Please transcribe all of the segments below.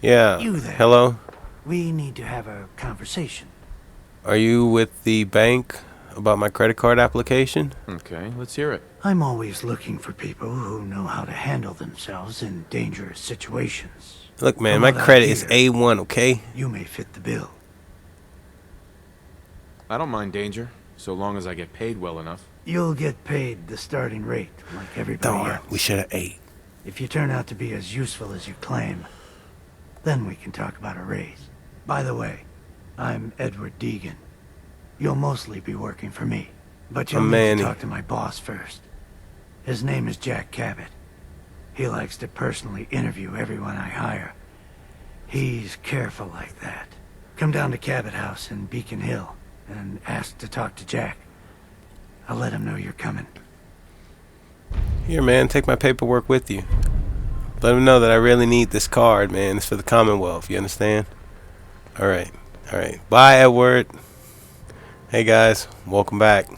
Yeah. You there. Hello? We need to have a conversation. Are you with the bank about my credit card application? Okay, let's hear it. I'm always looking for people who know how to handle themselves in dangerous situations. Look, man, From my what I credit is hear, A1, okay? You may fit the bill. I don't mind danger, so long as I get paid well enough. You'll get paid the starting rate, like everybody Darn, else. we should have ate. If you turn out to be as useful as you claim, then we can talk about a raise. By the way, I'm Edward Deegan. You'll mostly be working for me, but you'll I'm need Manny. to talk to my boss first. His name is Jack Cabot. He likes to personally interview everyone I hire. He's careful like that. Come down to Cabot House in Beacon Hill and ask to talk to Jack. I'll let him know you're coming. Here, man, take my paperwork with you. Let him know that I really need this card, man. It's for the Commonwealth, you understand? Alright, alright. Bye, Edward. Hey, guys. Welcome back.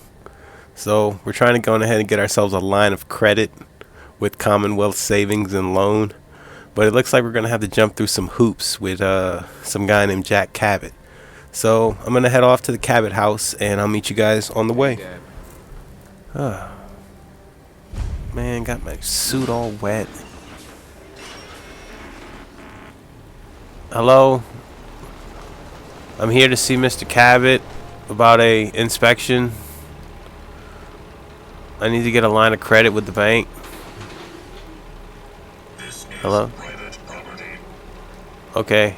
So, we're trying to go ahead and get ourselves a line of credit with Commonwealth Savings and Loan. But it looks like we're going to have to jump through some hoops with some guy named Jack Cabot. So, I'm going to head off to the Cabot house, and I'll meet you guys on the way. Man, got my suit all wet. Hello? I'm here to see Mr. Cabot about a inspection. I need to get a line of credit with the bank. Hello? Okay.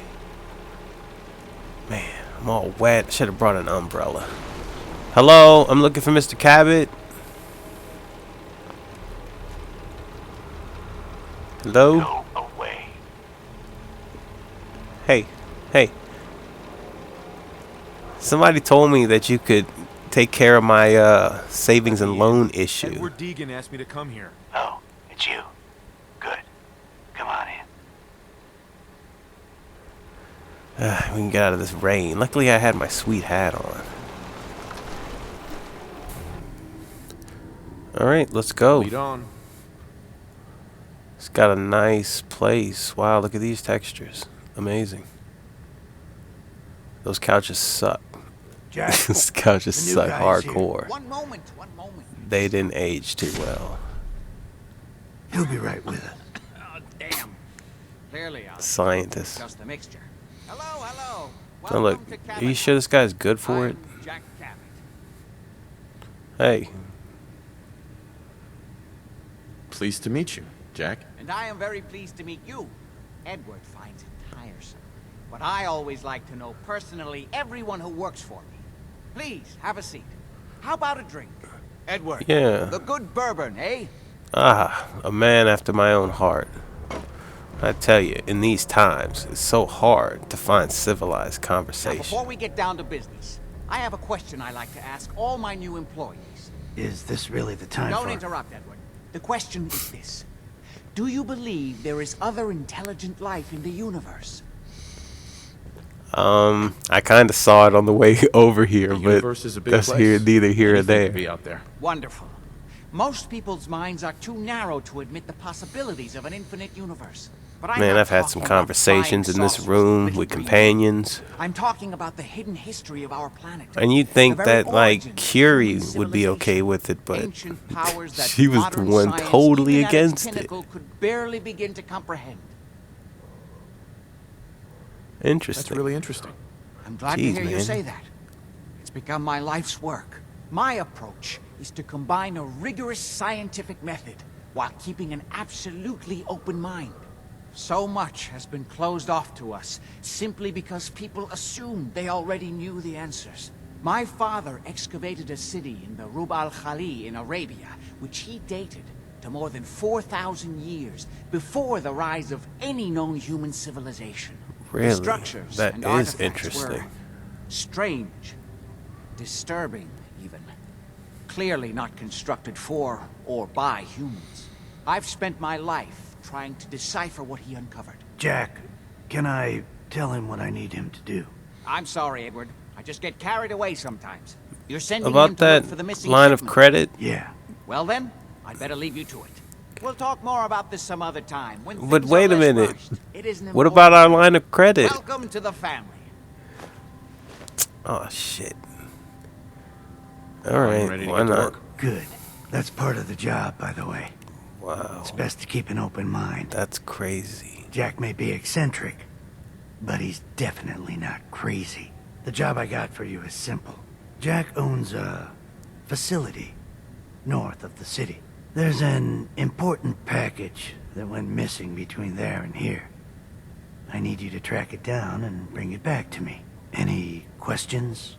Man, I'm all wet. Should have brought an umbrella. Hello? I'm looking for Mr. Cabot. Hello? Go away. Hey, hey. Somebody told me that you could take care of my savings and loan issue. Edward Deegan asked me to come here. Oh, it's you. Good. Come on in. We can get out of this rain. Luckily, I had my sweet hat on. Alright, let's go. Lead on. It's got a nice place. Wow, look at these textures. Amazing. Those couches suck. Jack, Those couches the new suck guy's here. hardcore. One moment. They didn't age too well. he'll be right with us. Oh, damn. Clearly, I'm Scientists. just a mixture. Hello. Now look, Welcome to are Cabot you sure this guy's good for it? I'm Jack Cabot. Hey, Pleased to meet you, Jack. And I am very pleased to meet you. Edward finds it tiresome. But I always like to know personally everyone who works for me. Please, have a seat. How about a drink? Edward. Yeah. The good bourbon, eh? a man after my own heart. I tell you, in these times, it's so hard to find civilized Now, conversation. before we get down to business, I have a question I like to ask all my new employees. Is this really the time Don't for... interrupt, Edward. The question is this. Do you believe there is other intelligent life in the universe? I kind of saw it on the way over here, The but universe is a big that's place. neither here or Anything there. could be out there. Wonderful. Most people's minds are too narrow to admit the possibilities of an infinite universe. But I'm Man, not I've had some talking about conversations flying in this saucers, room little with dreamers. companions. I'm talking about the hidden history of our planet. And you'd think The very that, like, origins of Curie human would be okay civilization. with it, but Ancient powers that she was the modern one science, totally even at its against it. pinnacle, could barely begin to comprehend. That's Interesting. really interesting. I'm glad Jeez, to hear you man. say that. It's become my life's work. My approach is to combine a rigorous scientific method while keeping an absolutely open mind. So much has been closed off to us simply because people assumed they already knew the answers. My father excavated a city in the Rub al-Khali in Arabia, which he dated to more than 4,000 years before the rise of any known human civilization. The Really? structures That and is artifacts interesting. were strange, disturbing even. Clearly not constructed for or by humans. I've spent my life trying to decipher what he uncovered. Jack, can I tell him what I need him to do? I'm sorry, Edward. I just get carried away sometimes. You're sending him About to look that for the missing line of shipment. credit, Yeah. Well then, I'd better leave you to it. We'll talk more about this some other time. When But things wait are a less minute. rushed. It isn't What about our line of credit? Welcome to the family. Oh shit. All I'm right, ready to why get to not? work. Good. That's part of the job, by the way. Wow, It's best to keep an open mind. that's crazy. Jack may be eccentric, but he's definitely not crazy. The job I got for you is simple. Jack owns a facility north of the city. There's an important package that went missing between there and here. I need you to track it down and bring it back to me. Any questions?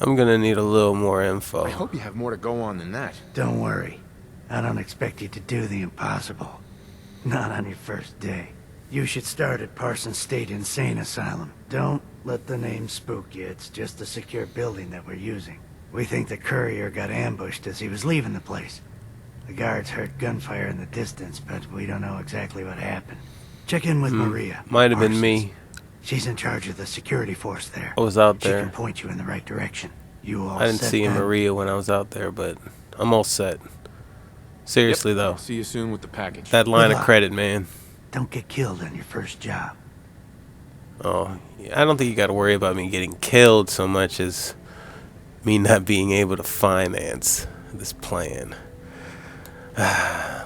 I'm gonna need a little more info. I hope you have more to go on than that. Don't worry. I don't expect you to do the impossible. Not on your first day. You should start at Parsons State Insane Asylum. Don't let the name spook you. It's just a secure building that we're using. We think the courier got ambushed as he was leaving the place. The guards heard gunfire in the distance, but we don't know exactly what happened. Check in with Maria. Might have been Parsons. me. She's in charge of the security force there. I was out She there. can point you in the right direction. You all I didn't set see then? Maria when I was out there, but I'm all set. Seriously though, I'll see you soon with the package. that line Good of luck. credit, man. Don't get killed on your first job. Oh, yeah, I don't think you got to worry about me getting killed so much as me not being able to finance this plan.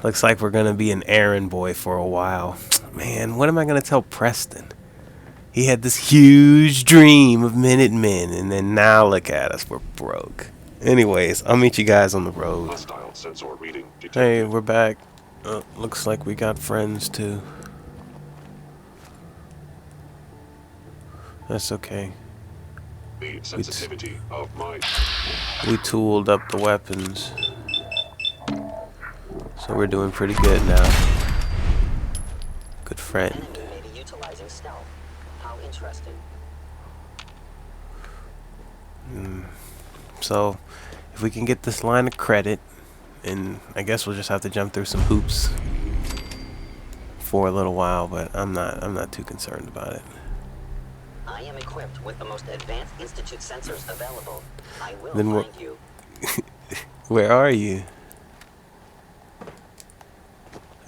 Looks like we're gonna be an errand boy for a while. Man, what am I gonna tell Preston? He had this huge dream of Minutemen, and then now look at us, we're broke. Anyways, I'll meet you guys on the road. Hostile sensor reading detected. Hey, we're back. Looks like we got friends too. That's okay. The sensitivity of my We tooled up the weapons. So we're doing pretty good now. Good friend. Maybe utilizing stealth. How interesting. So if we can get this line of credit, and I guess we'll just have to jump through some hoops for a little while, but I'm not too concerned about it. I am equipped with the most advanced Institute sensors available. I will Then find you. Where are you?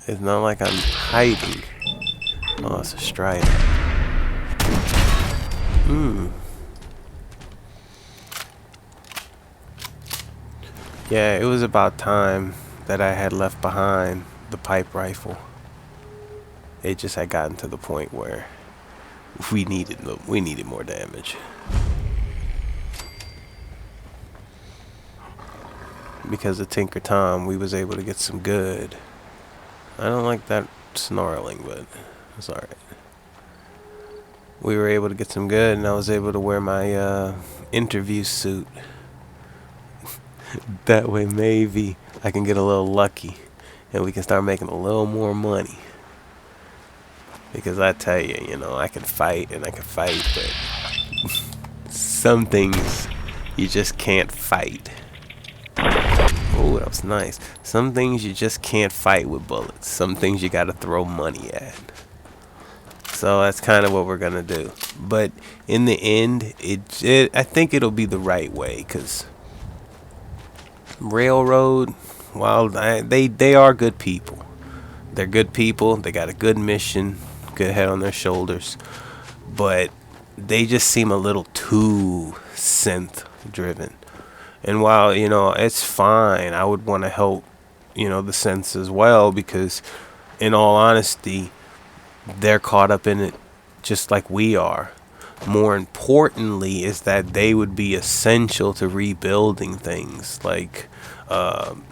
It's not like I'm hiding. Oh, it's a strider. Yeah, it was about time that I had left behind the pipe rifle. It just had gotten to the point where we needed more damage. Because of Tinker Tom, we was able to get some good. I don't like that snarling, but it's alright. We were able to get some good, and I was able to wear my interview suit. That way maybe I can get a little lucky and we can start making a little more money. Because I tell you, you know, I can fight and I can fight, but some things you just can't fight. Oh, that was nice. Some things you just can't fight with bullets. Some things you gotta throw money at. So that's kind of what we're gonna do. But in the end, I think it'll be the right way, because Railroad, well, they are good people. They're good people. They got a good mission, good head on their shoulders, but they just seem a little too synth driven. And while, you know, it's fine, I would want to help, you know, the synths as well, because in all honesty, they're caught up in it just like we are. More importantly is that they would be essential to rebuilding things like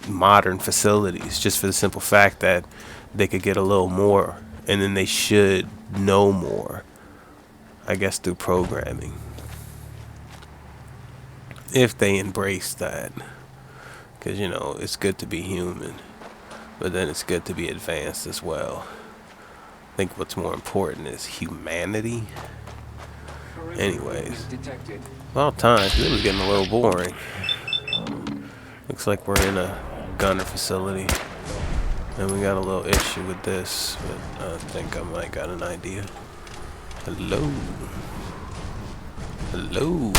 modern facilities, just for the simple fact that they could get a little more, and then they should know more, I guess, through programming, if they embrace that. Because, you know, it's good to be human, but then it's good to be advanced as well. I think what's more important is humanity. Anyways, about time, 'cause it was getting a little boring. Looks like we're in a gunner facility, and we got a little issue with this, but I think I might got an idea. Hello. Hello.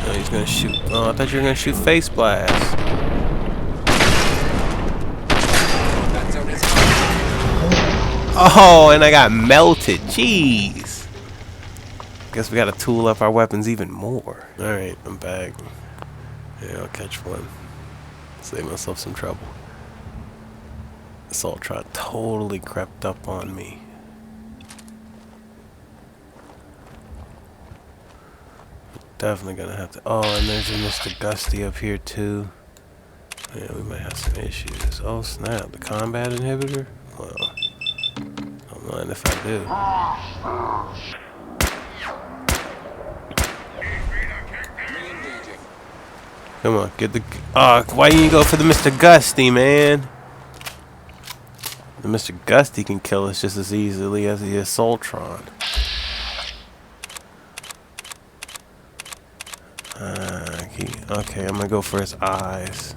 Oh, he's gonna shoot. Oh, I thought you were gonna shoot face blast. Oh, and I got melted. Jeez. Guess we gotta tool up our weapons even more. Alright, I'm back. Yeah, I'll catch one. Save myself some trouble. Assaultron totally crept up on me. Definitely gonna have to. Oh, and there's a Mr. Gusty up here too. Yeah, we might have some issues. Oh snap! The combat inhibitor. Well, don't mind if I do. Come on, get the. Oh, why you go for the Mr. Gusty, man? The Mr. Gusty can kill us just as easily as the Assaultron. Okay, I'm gonna go for his eyes.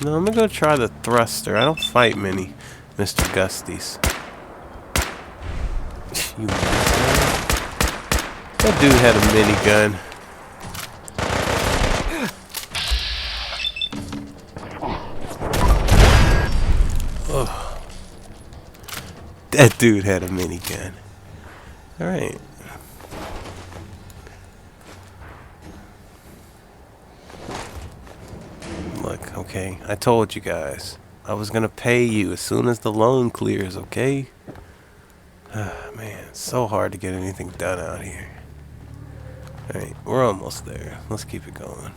No, I'm gonna go try the thruster. I don't fight many Mr. Gusties. You that dude had a minigun. Oh. That dude had a minigun. Alright. Look, okay, I told you guys. I was gonna pay you as soon as the loan clears, okay? Man, it's so hard to get anything done out here. Alright, we're almost there. Let's keep it going.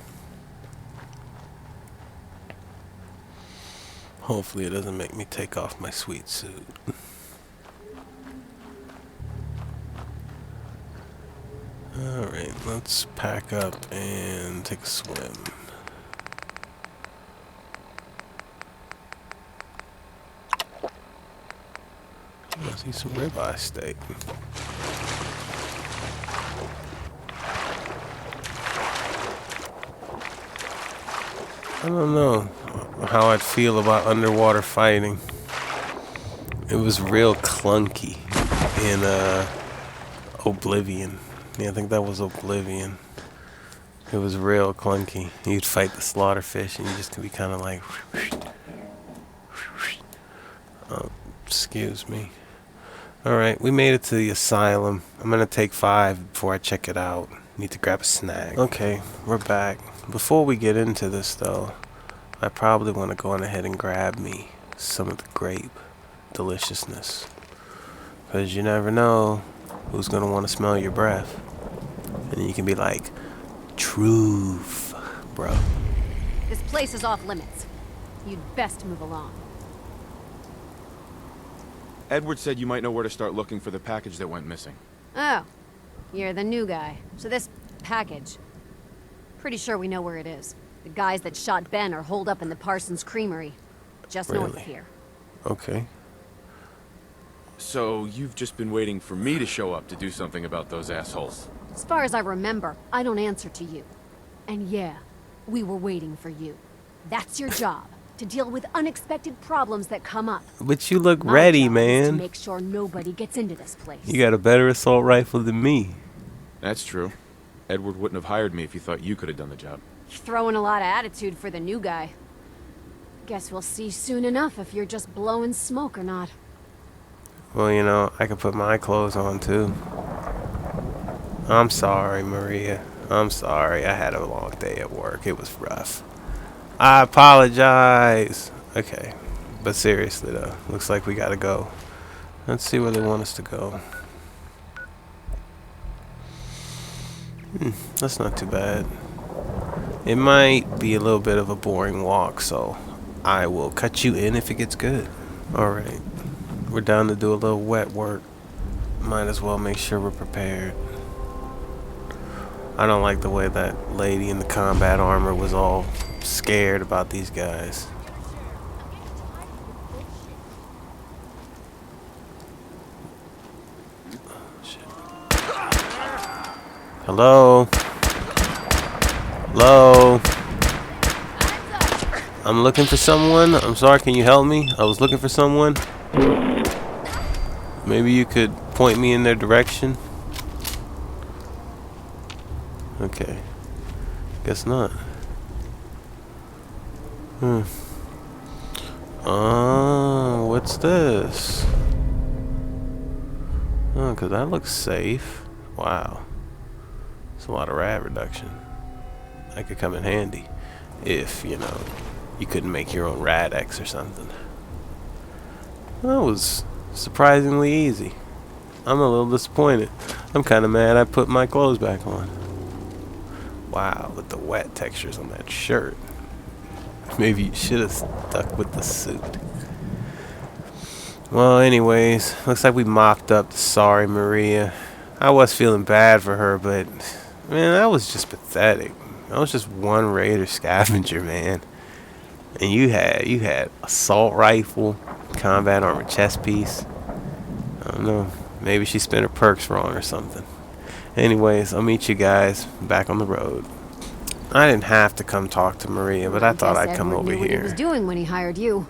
Hopefully it doesn't make me take off my sweet suit. Alright, let's pack up and take a swim. I see some ribeye steak. I don't know how I'd feel about underwater fighting. It was real clunky in Oblivion. Yeah, I think that was Oblivion. It was real clunky. You'd fight the slaughterfish and you just could be kind of like... Oh, excuse me. Alright, we made it to the asylum. I'm gonna take 5 before I check it out. Need to grab a snack. Okay, we're back. Before we get into this though, I probably want to go on ahead and grab me some of the grape deliciousness. Because you never know who's gonna want to smell your breath. And then you can be like, truth, bro. This place is off limits. You'd best move along. Edward said you might know where to start looking for the package that went missing. Oh, you're the new guy. So this package, pretty sure we know where it is. The guys that shot Ben are holed up in the Parsons Creamery, just north of here. Okay. So you've just been waiting for me to show up to do something about those assholes. As far as I remember, I don't answer to you. And yeah, we were waiting for you. That's your job, to deal with unexpected problems that come up. But you look My ready, job is man. to make sure nobody gets into this place. You got a better assault rifle than me. That's true. Edward wouldn't have hired me if he thought you could have done the job. You're throwing a lot of attitude for the new guy. Guess we'll see soon enough if you're just blowing smoke or not. Well, you know, I could put my clothes on too. I'm sorry, Maria. I'm sorry. I had a long day at work. It was rough. I apologize. Okay. But seriously, though. Looks like we gotta go. Let's see where they want us to go. That's not too bad. It might be a little bit of a boring walk, so I will cut you in if it gets good. Alright. We're down to do a little wet work. Might as well make sure we're prepared. I don't like the way that lady in the combat armor was all scared about these guys. Shit. Hello? Hello? I'm looking for someone. I'm sorry, can you help me? I was looking for someone. Maybe you could point me in their direction. Okay. Guess not. Oh, what's this? Oh, because that looks safe. Wow. It's a lot of rad reduction. That could come in handy. If, you know, you couldn't make your own Rad-X or something. That was surprisingly easy. I'm a little disappointed. I'm kind of mad I put my clothes back on. Wow, with the wet textures on that shirt. Maybe you should have stuck with the suit. Well, anyways, looks like we mopped up the sorry Maria. I was feeling bad for her, but man, that was just pathetic. That was just one raider scavenger, man. And you had assault rifle, combat armor chest piece. I don't know. Maybe she spent her perks wrong or something. Anyways, I'll meet you guys back on the road. I didn't have to come talk to Maria, but I thought I'd come over knew what he was here. doing when he hired you.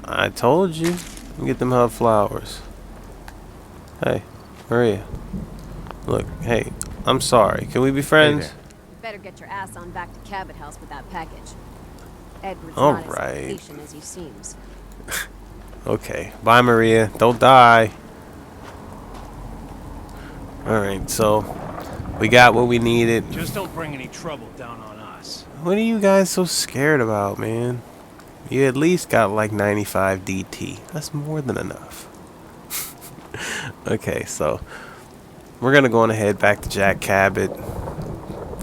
I told you. Get them hub flowers. Hey, Maria. Look, hey, I'm sorry. Can we be friends? Hey You better get your ass on back to Cabot House with that package. Edward's All not right. as patient as he seems. Okay. Bye, Maria. Don't die. Alright, so we got what we needed. Just don't bring any trouble down on us. What are you guys so scared about, man? You at least got like 95 DT. That's more than enough. Okay, so we're gonna go on ahead back to Jack Cabot,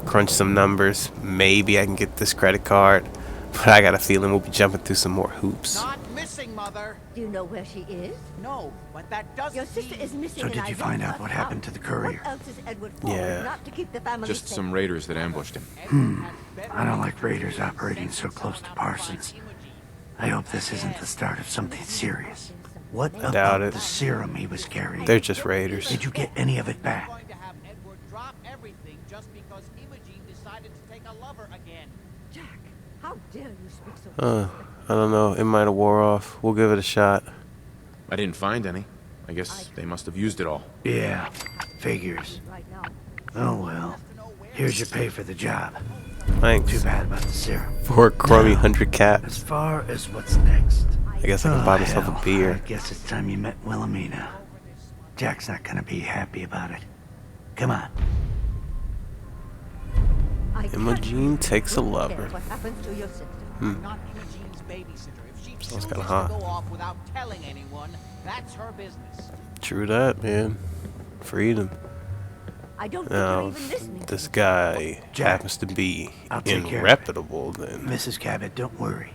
crunch some numbers. Maybe I can get this credit card, but I got a feeling we'll be jumping through some more hoops. Not missing, Mother. Do you know where she is? No, but that doesn't Your sister mean... is missing. So and did I you want find out us what happened to the courier? What else is Edward for? Yeah. Not to keep the family Just safe. some raiders that ambushed him. I don't like raiders operating so close to Parsons. I hope this isn't the start of something serious. What Doubt about it. the serum he was carrying? They're just raiders. Did you get any of it back? going to have Edward drop everything just because Imogene decided to take a lover again. Jack, how dare you speak so? I don't know. It might have wore off. We'll give it a shot. I didn't find any. I guess they must have used it all. Yeah, figures. right now? Oh well. Here's your pay for the job. Thanks. Too bad about the serum. For a crummy Now, 100 As caps. far as what's next. I guess I can buy myself hell, a beer. I guess it's time you met Wilhelmina. Jack's not gonna be happy about it. Come on. I Imogene can't takes a care lover. What happens to your sister? I'm not Imogene's babysitter. If she Sounds chooses kinda to hot. go off without telling anyone, that's her business. True that, man. Freedom. I don't think Now, you're even if listening. this guy Jack, happens to be I'll take care of it. irreputable, then Mrs. Cabot, don't worry.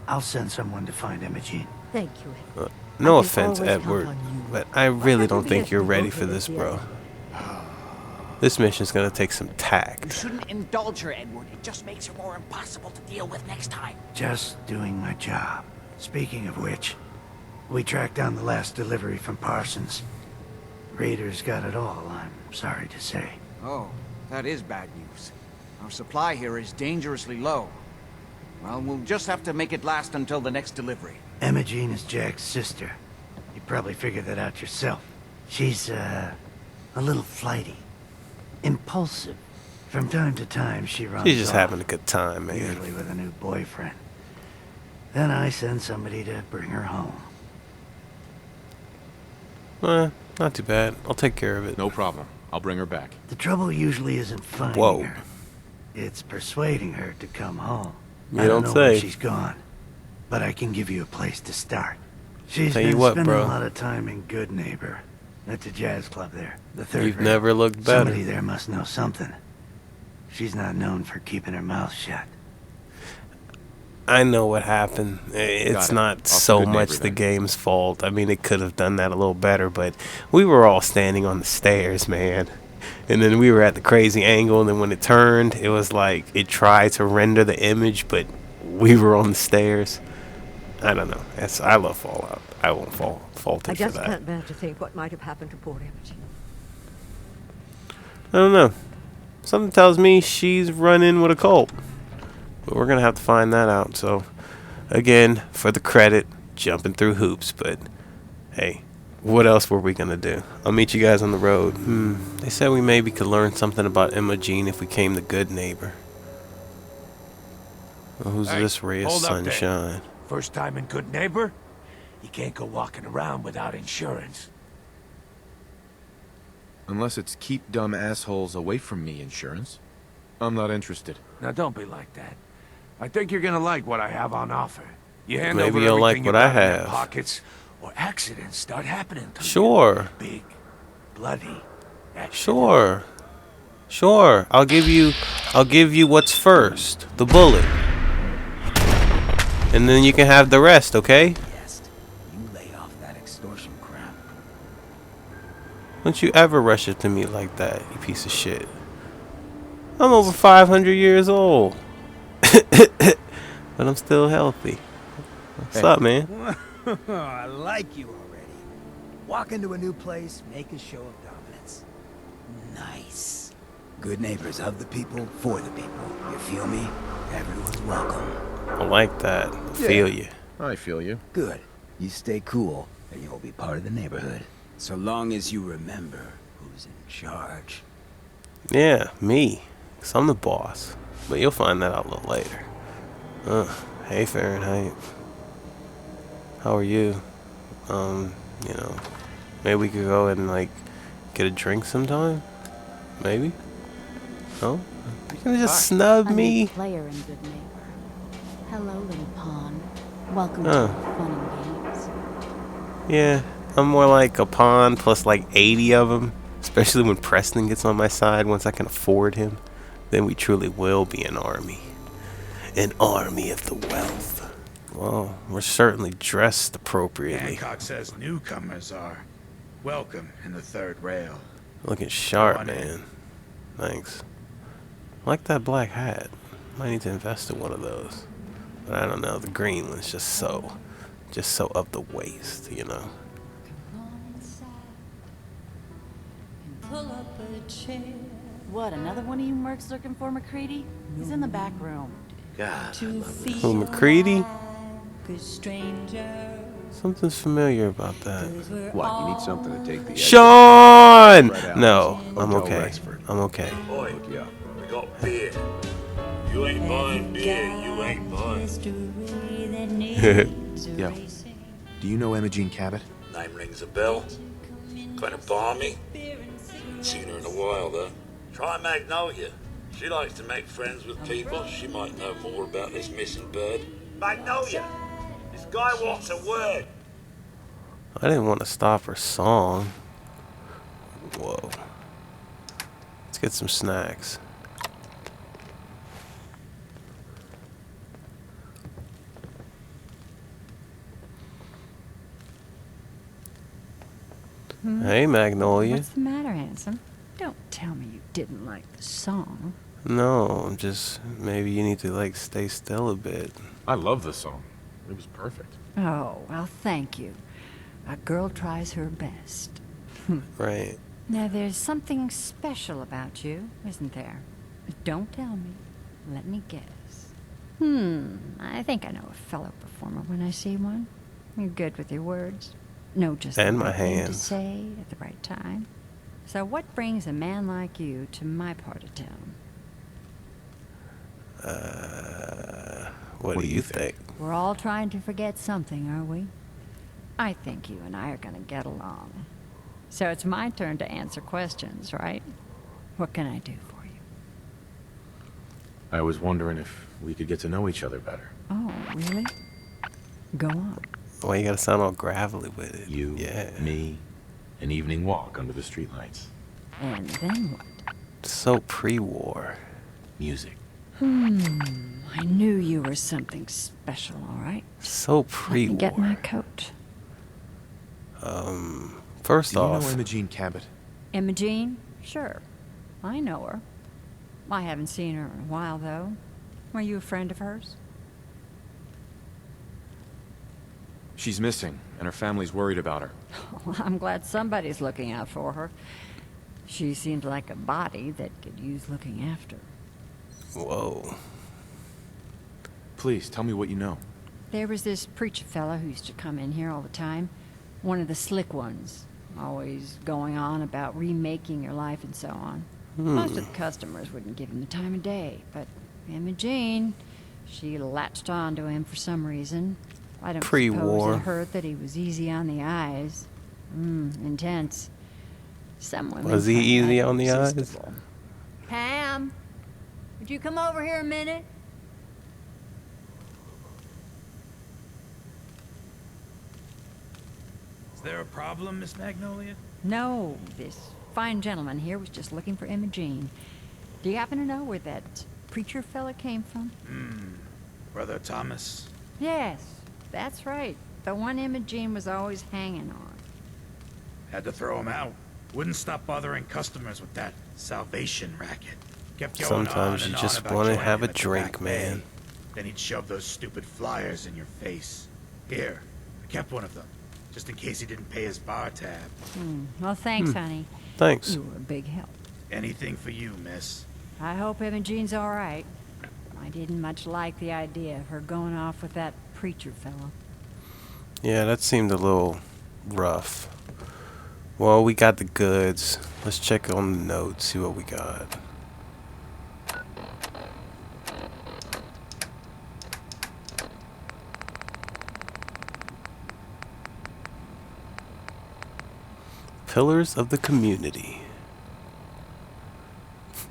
I'll send someone to find Imogene. Thank you. Edward. no I can offense, always count Edward, on you. but I really can't don't you think be you're as ready devoted for as this, the bro. other? This mission's gonna take some You tact. shouldn't indulge her, Edward. It just makes her more impossible to deal with next time. Just doing my job. Speaking of which, we tracked down the last delivery from Parsons. Raiders got it all, I'm sorry to say. Oh, that is bad news. Our supply here is dangerously low. Well, we'll just have to make it last until the next delivery. Imogene is Jack's sister. You probably figured that out yourself. She's, a little flighty. Impulsive. From time to time, she runs She's just off, having a good time, man. usually with a new boyfriend. Then I send somebody to bring her home. Not too bad. I'll take care of it. No problem. I'll bring her back. The trouble usually isn't finding Whoa. her. It's persuading her to come home. You I don't don't know where say. she's gone, but I can give you a place to start. She's Tell been you what, spending bro. a lot of time in Good Neighbor. That's a jazz club there. The third You've rate. never looked better. Somebody there must know something. She's not known for keeping her mouth shut. I know what happened. It's Got it. not Off so to Good much Neighbor, the then. game's fault. I mean, it could have done that a little better, but we were all standing on the stairs, man. And then we were at the crazy angle, and then when it turned, it was like it tried to render the image, but we were on the stairs. I don't know. I love Fallout. I won't fault I it for just that. can't bear to think what might have happened to poor Imogene. I don't know. Something tells me she's run in with a cult. But we're going to have to find that out. So, again, for the credit, jumping through hoops. But, hey, what else were we going to do? I'll meet you guys on the road. They said we maybe could learn something about Imogene if we came to Good Neighbor. Well, who's Hey, this ray of hold up there. sunshine? First time in Good Neighbor? You can't go walking around without insurance. Unless it's keep dumb assholes away from me insurance. I'm not interested. Now don't be like that. I think you're gonna like what I have on offer. You hand Maybe over you'll like everything what you I got in your have. pockets, or accidents start happening to you. Sure. Big, bloody accidents. Sure. Sure. I'll give you what's first. The bullet. And then you can have the rest, okay? Yes. You lay off that extortion crap. Don't you ever rush it to me like that, you piece of shit. I'm over 500 years old. But I'm still healthy. What's up, man? I like you already. Walk into a new place, make a show of dominance. Nice. Good neighbors of the people, for the people. You feel me? Everyone's welcome. I like that. I feel you. I feel you. Good. You stay cool, and you'll be part of the neighborhood. So long as you remember who's in charge. Yeah, me. 'Cause I'm the boss. But you'll find that out a little later. Hey Fahrenheit. How are you? You know, maybe we could go and like get a drink sometime? Maybe? No? You can just snub A new me? player in Good Neighbor. Hello, little pawn. Welcome Huh. to Fun and Games. Yeah, I'm more like a pawn plus like 80 of them. Especially when Preston gets on my side once I can afford him. Then we truly will be an army. An army of the wealth. Well, we're certainly dressed appropriately. Hancock says newcomers are welcome in the third rail. Looking sharp, Go on in. man. Thanks. I like that black hat. Might need to invest in one of those. But I don't know, the green one's just so up the waist, you know. What, another one of you mercs looking for McCready? He's in the back room. God, Who, McCready? Something's familiar about that. What, you need something to take the edge Sean! Right out. No, I'm Hotel okay. Rexford. I'm okay. Boy, Yeah. we got beer. You ain't buying beer, you ain't buying. Yeah. Do you know Imogene Cabot? Name rings a bell. Kind of balmy. Haven't seen her in a while, though. Try Magnolia. She likes to make friends with people. She might know more about this missing bird. Magnolia! This guy wants a word. I didn't want to stop her song. Whoa. Let's get some snacks. Hey, Magnolia. What's the matter, handsome? Don't tell me you didn't like the song. No, I'm just maybe you need to like stay still a bit. I love the song. It was perfect. Oh, well, thank you. A girl tries her best. Right. Now, there's something special about you, isn't there? Don't tell me. Let me guess. I think I know a fellow performer when I see one. You're good with your words. Know just And the my right thing to hands. say at the right time. So what brings a man like you to my part of town? What do you think? We're all trying to forget something, are we? I think you and I are gonna get along. So it's my turn to answer questions, right? What can I do for you? I was wondering if we could get to know each other better. Oh, really? Go on. Why you gotta sound all gravelly with it? You, me, an evening walk under the streetlights. And then what? So pre-war. Music. I knew you were something special, all right? So Let me pre-war. get my coat. First Do you off, know Imogene Cabot? Imogene? Sure. I know her. I haven't seen her in a while, though. Were you a friend of hers? She's missing, and her family's worried about her. Well, I'm glad somebody's looking out for her. She seemed like a body that could use looking after. whoa. Please, tell me what you know. There was this preacher fella who used to come in here all the time. One of the slick ones. Always going on about remaking your life and so on. Most of the customers wouldn't give him the time of day, but Imogene, She latched on to him for some reason. I don't Pre-war. suppose it hurt that he was easy on the eyes. Intense. Some women Was he find easy that on the eyes? irresistible. Pam, would you come over here a minute? Is there a problem, Miss Magnolia? No, this fine gentleman here was just looking for Imogene. Do you happen to know where that preacher fella came from? Brother Thomas? Yes, that's right. The one Imogene was always hanging on. Had to throw him out. Wouldn't stop bothering customers with that salvation racket. Kept going Sometimes on you and just on about want to joining have a him at the drink, back man. bay. Then he'd shove those stupid flyers in your face. Here, I kept one of them, just in case he didn't pay his bar tab. Well, thanks, honey. Thanks. You were a big help. Anything for you, miss. I hope Imogene's all right. I didn't much like the idea of her going off with that preacher fellow. Yeah, that seemed a little rough. Well, we got the goods. Let's check on the notes, see what we got. Pillars of the community.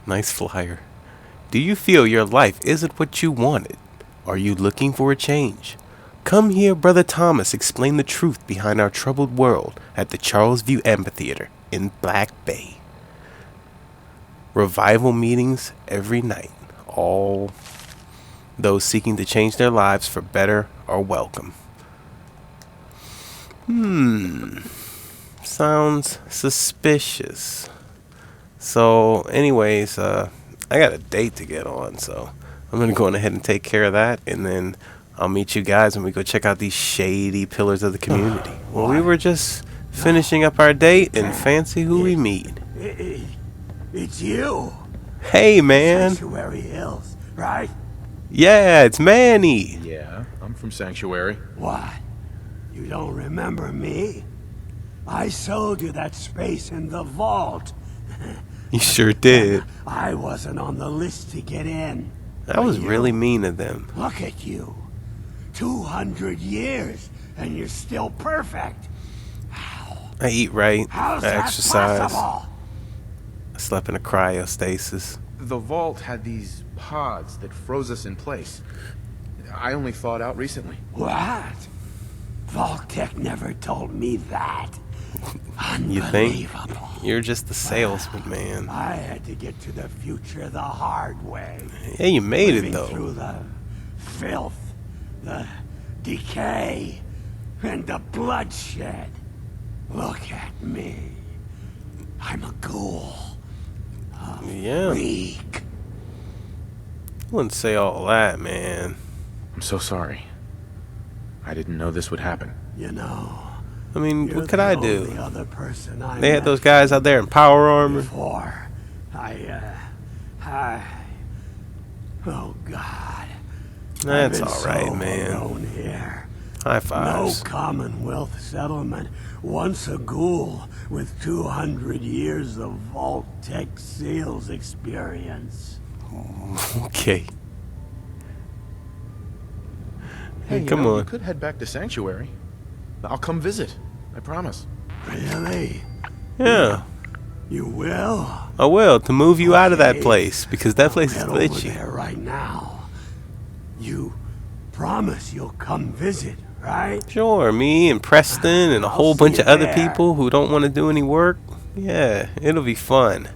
Nice flyer. Do you feel your life isn't what you wanted? Are you looking for a change? Come hear Brother Thomas explain the truth behind our troubled world at the Charles View Amphitheater in Black Bay. Revival meetings every night. All those seeking to change their lives for better are welcome. Sounds suspicious. So anyways, I got a date to get on, so I'm gonna go on ahead and take care of that, and then I'll meet you guys when we go check out these shady pillars of the community. Well, we were just finishing up our date, and fancy who we meet. It's you. Hey, man. Sanctuary Hills, right? Yeah, it's Manny. Yeah, I'm from Sanctuary. What? You don't remember me? I sold you that space in the vault. You sure did. I wasn't on the list to get in. That was really mean of them. Look at you. 200 years, and you're still perfect. I eat right. How's I that exercise. possible? I slept in a cryostasis. The vault had these pods that froze us in place. I only thawed out recently. What? Vault-Tech never told me that. You think? You're just the salesman, man. I had to get to the future the hard way. Yeah, you made it, Living though. through the filth, the decay, and the bloodshed. Look at me. I'm a ghoul. Yeah. Freak. I wouldn't say all that, man. I'm so sorry. I didn't know this would happen. You know, I mean, you're what could the I only do? other person I They had met those guys out there in power armor. before. Oh God. That's I've been alright, so man. alone here. High fives. No Commonwealth settlement. Once a ghoul with 200 years of Vault-Tech sales experience. Okay. Hey, come you on. could head back to Sanctuary. I'll come visit. I promise. Really? Yeah. You will? I will, to move you out of that Okay. place, because that place is Head over glitchy. there right now. You promise you'll come visit, right? Sure, me and Preston and a whole see bunch you of other there. people who don't want to do any work. Yeah, it'll be fun.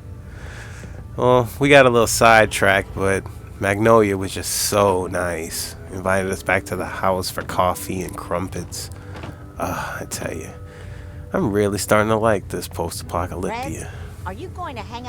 Well, we got a little sidetracked, but Magnolia was just so nice. Invited us back to the house for coffee and crumpets. I tell you, I'm really starting to like this post-apocalyptia. Are you going to hang